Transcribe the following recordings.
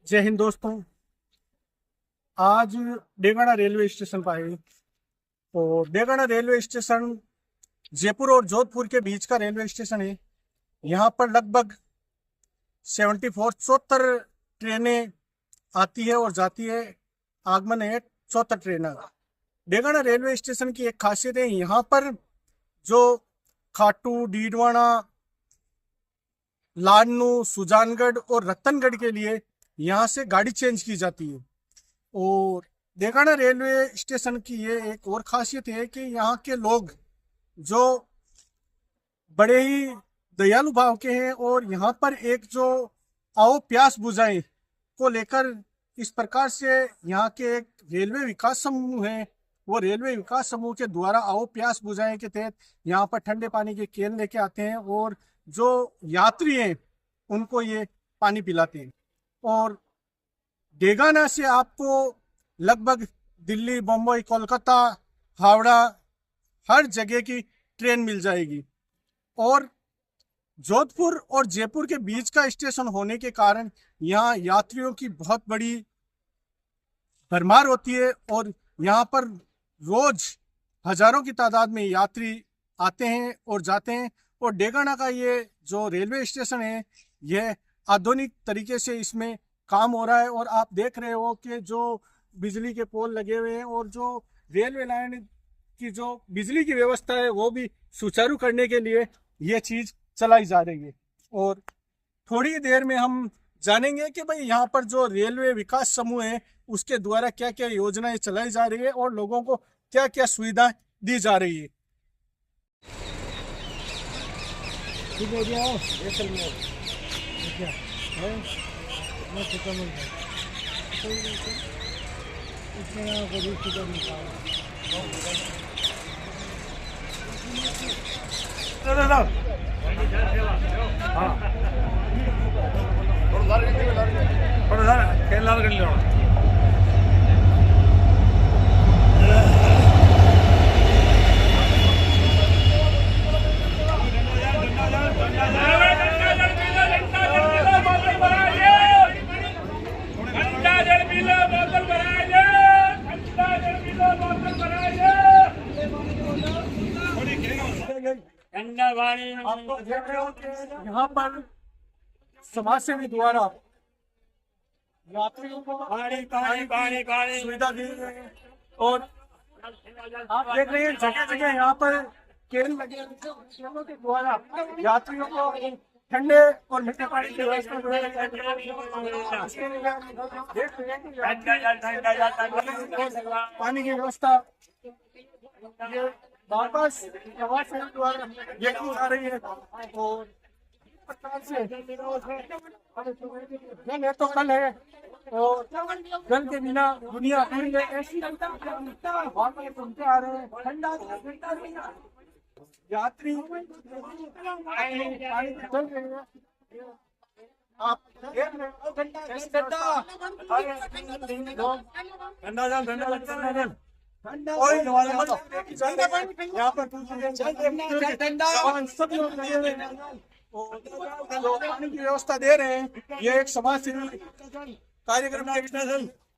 जय हिंद दोस्तों। आज डेगाना रेलवे स्टेशन पर आए। तो डेगाना रेलवे स्टेशन जयपुर और जोधपुर के बीच का रेलवे स्टेशन है। यहाँ पर लगभग 74 ट्रेनें आती है और जाती है। आगमन है 74 ट्रेन। डेगाना रेलवे स्टेशन की एक खासियत है, यहाँ पर जो खाटू, डीडवाना, लाडनू, सुजानगढ़ और रतनगढ़ के लिए यहाँ से गाड़ी चेंज की जाती है। और डेगाना रेलवे स्टेशन की ये एक और खासियत है कि यहाँ के लोग जो बड़े ही दयालु भाव के हैं और यहाँ पर एक जो आओ प्यास बुझाएं को लेकर इस प्रकार से यहाँ के एक रेलवे विकास समूह है, वो रेलवे विकास समूह के द्वारा आओ प्यास बुझाएं के तहत यहाँ पर ठंडे पानी के केन लेके आते हैं और जो यात्री हैं उनको ये पानी पिलाते हैं। और डेगाना से आपको लगभग दिल्ली, बम्बई, कोलकाता, हावड़ा हर जगह की ट्रेन मिल जाएगी। और जोधपुर और जयपुर के बीच का स्टेशन होने के कारण यहाँ यात्रियों की बहुत बड़ी भरमार होती है और यहाँ पर रोज हजारों की तादाद में यात्री आते हैं और जाते हैं। और डेगाना का ये जो रेलवे स्टेशन है, यह आधुनिक तरीके से इसमें काम हो रहा है। और आप देख रहे हो कि जो बिजली के पोल लगे हुए हैं और जो रेलवे लाइन की जो बिजली की व्यवस्था है वो भी सुचारू करने के लिए ये चीज चलाई जा रही है। और थोड़ी देर में हम जानेंगे कि भाई यहाँ पर जो रेलवे विकास समूह है उसके द्वारा क्या क्या योजनाएं चलाई जा रही है और लोगों को क्या क्या सुविधा दी जा रही है। आपको देख रहे हो कि यहाँ पर समाज सेवी द्वारा यात्रियों को सुविधा दी गई है। और आप देख रहे हैं जगह जगह यहाँ पर केन लगे केनों के द्वारा यात्रियों को ठंडे और मीठे पानी की व्यवस्था पानी की व्यवस्था वापस द्वारा ये की जा रही है। और प्रकार से जल है तो कल है और जल के बिना दुनिया पूरी है, ऐसी सुनते आ रहे हैं। ठंडा यात्री आप देख रहे हो यहाँ पर सब लोग पानी की व्यवस्था दे रहे हैं। ये एक समाज सेवी कार्यक्रम के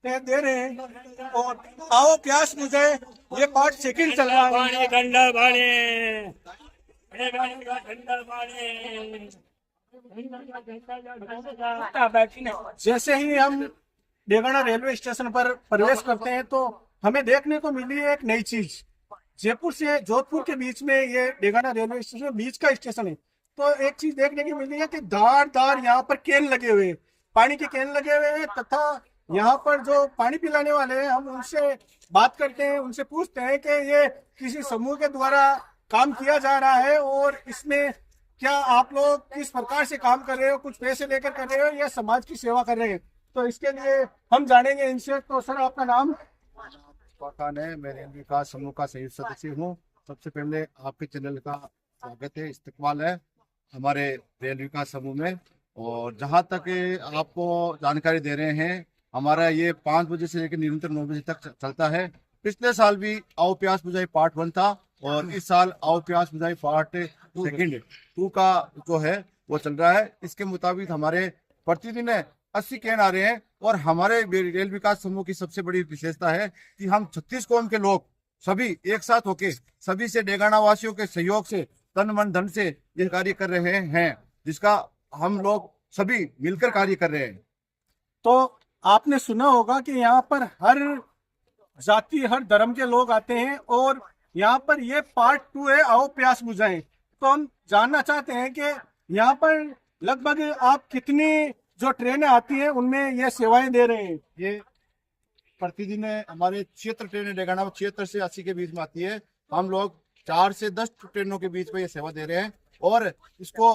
तहत दे रहे हैं। और आओ प्यास मुझे ये पार्ट सेकंड चल रहा है। जैसे ही हम डेगाना रेलवे स्टेशन पर प्रवेश करते हैं तो हमें देखने को मिली है एक नई चीज। जयपुर से जोधपुर के बीच में ये डेगाना रेलवे स्टेशन बीच का स्टेशन है। तो एक चीज देखने की मिली है कि दार यहाँ पर केन लगे हुए हैं, पानी के केन लगे हुए हैं। तथा यहाँ पर जो पानी पिलाने वाले हैं हम उनसे बात करते हैं, उनसे पूछते हैं कि ये किसी समूह के द्वारा काम किया जा रहा है और इसमें क्या आप लोग किस प्रकार से काम कर रहे हो, कुछ पैसे लेकर कर रहे हो या समाज की सेवा कर रहे हैं। तो इसके लिए हम जानेंगे इनसे। तो सर आपका नाम? खान है, मैं रेल विकास समूह का संयुक्त सदस्य हूँ। सबसे पहले आपके चैनल का स्वागत है, इस्तकबाल है हमारे रेल विकास समूह में। और जहाँ तक आपको जानकारी दे रहे हैं, हमारा ये 5 बजे से लेकर निरंतर 9 बजे तक चलता है। पिछले साल भी आओ प्यास बुझाई पार्ट 1 था और इस साल आओ प्यास बुझाई पार्ट 2 का जो है वो चल रहा है। इसके मुताबिक हमारे प्रतिदिन 80 कैन आ रहे हैं और हमारे रेल विकास समूह की सबसे बड़ी विशेषता है कि हम 36 कौम के लोग सभी एक साथ होके सभी से डेगाना वासियों के सहयोग से तन मन धन से ये कार्य कर रहे हैं, जिसका हम लोग सभी मिलकर कार्य कर रहे हैं। तो आपने सुना होगा कि यहाँ पर हर जाति हर धर्म के लोग आते हैं और यहाँ पर ये पार्ट 2 है, आओ प्यास बुझाएं। तो हम जानना चाहते हैं कि यहाँ पर लगभग आप कितनी जो ट्रेनें आती हैं उनमें ये सेवाएं दे रहे हैं। ये प्रतिदिन हमारे 76 ट्रेनें डेगाना 76 से 80 के बीच में आती है। हम लोग 4 से 10 ट्रेनों के बीच में ये सेवा दे रहे हैं और इसको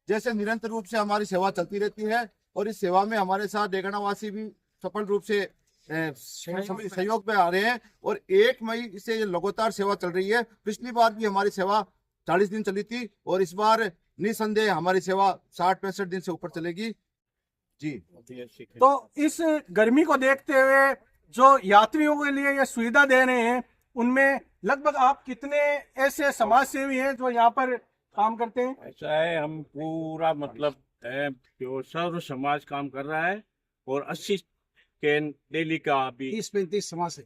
जैसे निरंतर रूप से हमारी सेवा चलती रहती है और इस सेवा में हमारे साथ डेगाना वासी भी सफल रूप से सहयोग में आ रहे हैं और 1 मई से ये लगातार सेवा चल रही है। पिछली बार भी हमारी सेवा 40 दिन चली थी और इस बार निसंदेह हमारी सेवा 60-65 दिन से ऊपर चलेगी जी। तो इस गर्मी को देखते हुए जो यात्रियों के लिए ये सुविधा दे रहे हैं उनमें लगभग आप कितने ऐसे समाज सेवी हैं जो यहाँ पर काम करते हैं? ऐसा है, हम पूरा मतलब जो सर्व समाज काम कर रहा है और 80 कैन डेली का अभी 30-35 समाज से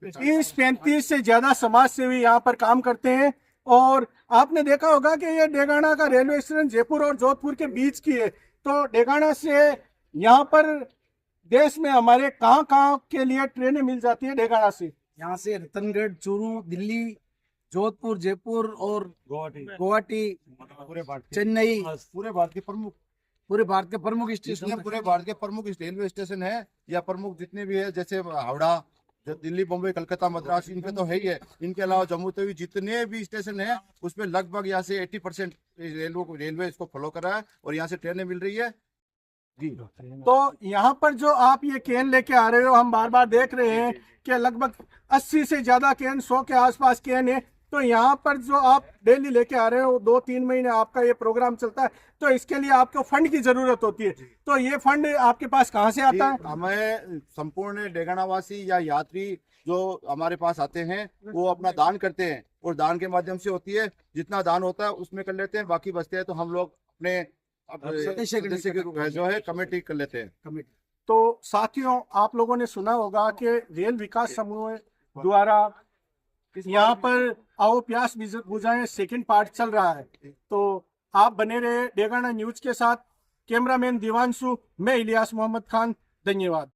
30-35 से ज्यादा समाज सेवी यहाँ पर काम करते हैं। और आपने देखा होगा कि ये डेगाना का रेलवे स्टेशन जयपुर और जोधपुर के बीच की है। तो डेगाना से यहाँ पर देश में हमारे कहाँ कहाँ के लिए ट्रेनें मिल जाती है डेगाना से? यहाँ से रतनगढ़, चूरू, दिल्ली, जोधपुर, जयपुर और गुवाहाटी, चेन्नई, पूरे भारत के प्रमुख पूरे भारत के प्रमुख जितने स्टेशन पूरे भारत के प्रमुख रेलवे स्टेशन है या प्रमुख जितने भी है, जैसे हावड़ा, जो दिल्ली, बम्बई, कलकत्ता, मद्रास, इनके तो है ही है। इनके अलावा जम्मू तवी जितने भी स्टेशन है उसमें लगभग यहाँ से 80% रेलवे इसको फॉलो कर रहा है और यहाँ से ट्रेनें मिल रही है जी। तो यहाँ पर जो आप ये कैन लेके आ रहे हो, हम बार बार देख रहे हैं कि लगभग 80 से ज्यादा कैन, 100 के आसपास कैन है। तो यहाँ पर जो आप डेली लेके आ रहे हो, 2-3 महीने आपका ये प्रोग्राम चलता है, तो इसके लिए आपको फंड की जरूरत होती है। तो ये फंड आपके पास कहाँ से आता है? हमें संपूर्ण डेगाना वासी या यात्री जो हमारे पास आते हैं वो अपना दान करते हैं और दान के माध्यम से होती है। जितना दान होता है उसमें कर लेते हैं, बाकी बचते हैं तो हम लोग अपने सदस्य के रूप में जो है कमेटी कर लेते हैं। तो साथियों, आप लोगों ने सुना होगा कि रेल विकास समूह द्वारा यहाँ पर आओ प्यास बुझाएं सेकंड पार्ट चल रहा है। तो आप बने रहे डेगाना न्यूज के साथ। कैमरामैन दिवांशु, मैं इलियास मोहम्मद खान, धन्यवाद।